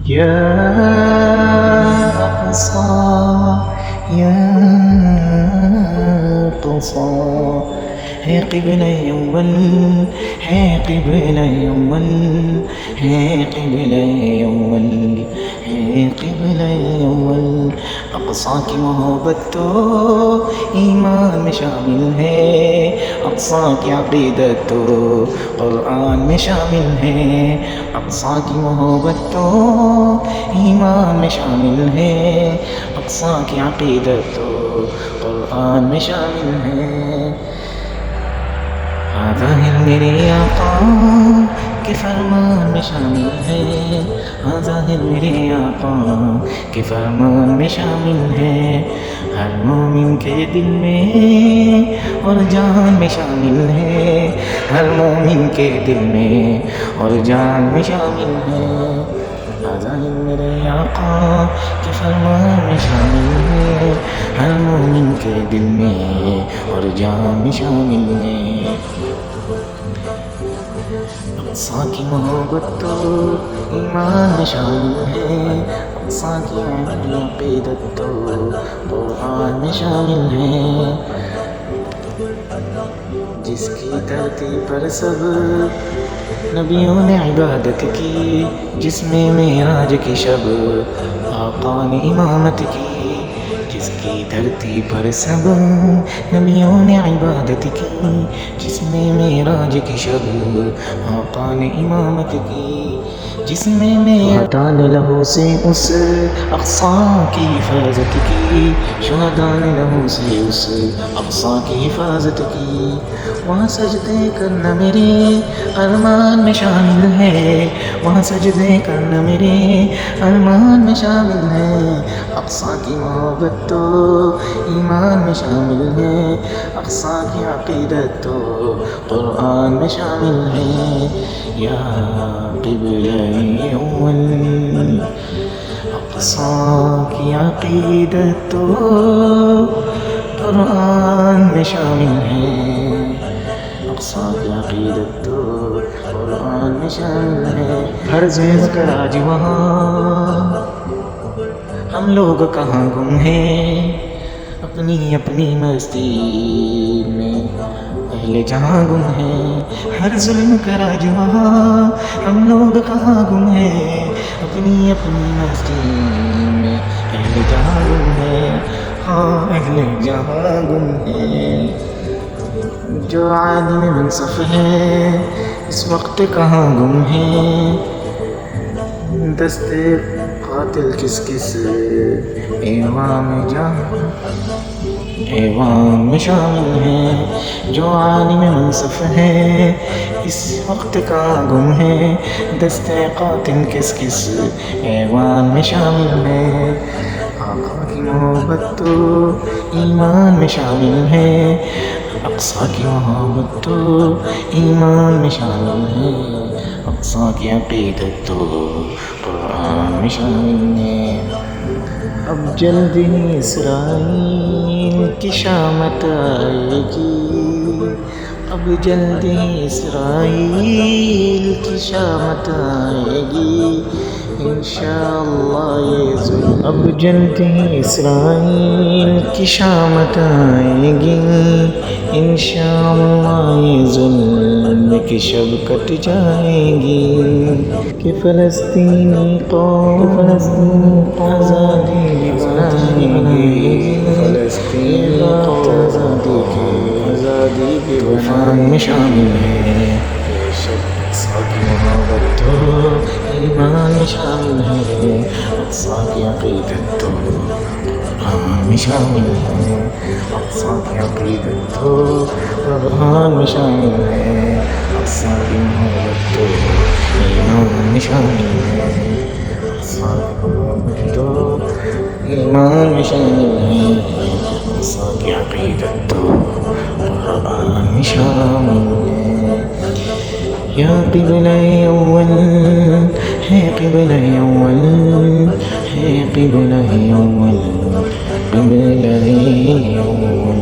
يا أقصى يا أقصى ہے قبلہ اول ہے قبلہ اول ہے قبلہ اول ہے قبلہ اول اقصیٰ کی محبت تو ایمان میں شامل ہے، اقصیٰ کی عقیدت تو قرآن میں شامل ہے، اقصیٰ کی محبت تو ایمان میں شامل ہے، اقصیٰ کی عقیدت تو قرآن میں شامل ہے۔ ظاہر میرے آقا کے فرمان میں شامل ہے، ظاہر میرے آقا کے فرمان میں شامل ہے، ہر مومن کے دل میں اور جان میں شامل ہے، ہر مومن کے دل میں اور جان میں شامل ہے، ظاہر میرے آقا کے فرمان میں شامل ہے، ہر مومن کے دل میں اور جان میں شامل ہے۔ اقصیٰ کی محبت تو ایمان میں شامل ہے، اقصیٰ کی عقیدت تو قرآن میں شامل ہے، جس کی دھرتی پر سب نبیوں نے عبادت کی، جس میں معراج کی شب آقا نے امامت کی، جس کی دھرتی پر سب نبیوں نے عبادت کی، جس میں معراج کی شب آقا نے امامت کی، جس میں شہداء نے لہو سے اس اقصیٰ کی حفاظت کی، شہداء نے لہو سے اس اقصیٰ کی حفاظت کی، وہاں سجدے کرنا میرے ارمان میں شامل ہے، وہاں سجدے کرنا میرے ارمان میں شامل ہے، اقصیٰ کی محبت تو ایمان میں شامل ہے، اقصیٰ کی عقیدت تو قرآن میں شامل ہے، یا قبلہ اول اقصیٰ کی عقیدت تو قرآن میں شامل ہے، اقصیٰ کی عقیدت تو قرآن میں شامل ہے، ہر زیز کا راج وہاں، ہم لوگ کہاں گم ہیں، اپنی اپنی مستی میں اہل جہاں گم ہیں، ہر ظلم کا راج وہاں، ہم لوگ کہاں گم ہیں، اپنی اپنی مستی میں اہل جہاں گم ہیں، ہاں اہل جہاں گم ہیں، جو عالم منصف ہے اس وقت کہاں گم ہیں، دستے قاتل کس کس ایوان میں شامل ہے، جو عالم منصف ہے اس وقت کہاں گم ہے، دستے قاتل کس کس ایوان میں شامل ہے، آقا کی محبت تو ایمان میں شامل ہے، اقصیٰ کی محبت تو ایمان میں شامل ہے، اقصیٰ کی عقیدت تو قرآن میں شامل ہے، اب جلد ہی اسرائیل کی شامت آئے گی، اب جلد ہی اسرائیل کی شامت آئے گی، انشاءاللہ یہ ظلم اب جلد ہی اسرائیل کی شامت آئے گی، انشاءاللہ یہ ظلم کی شب کٹ جائے گی، کہ فلسطینی قوم آزادی بنائیں گے، فلسطینی قوم آزادی کے طوفان میں شامل ہے، بے شک اقصیٰ کی محبت تو ایمان میں شامل ہے، اقصیٰ کی عقیدت تو قرآن میں شامل ہے، اقصیٰ کی عقیدت تو قرآن میں شامل ہے، اقصیٰ کی محبت تو ایمان میں شامل ہے، اقصیٰ کی محبت تو ایمان میں شامل ہے، اقصیٰ کی عقیدت تو قرآن میں شامل ہے، یا قبلہ اول ہے قبلہ اول ہے قبلہ اول قبلہ اول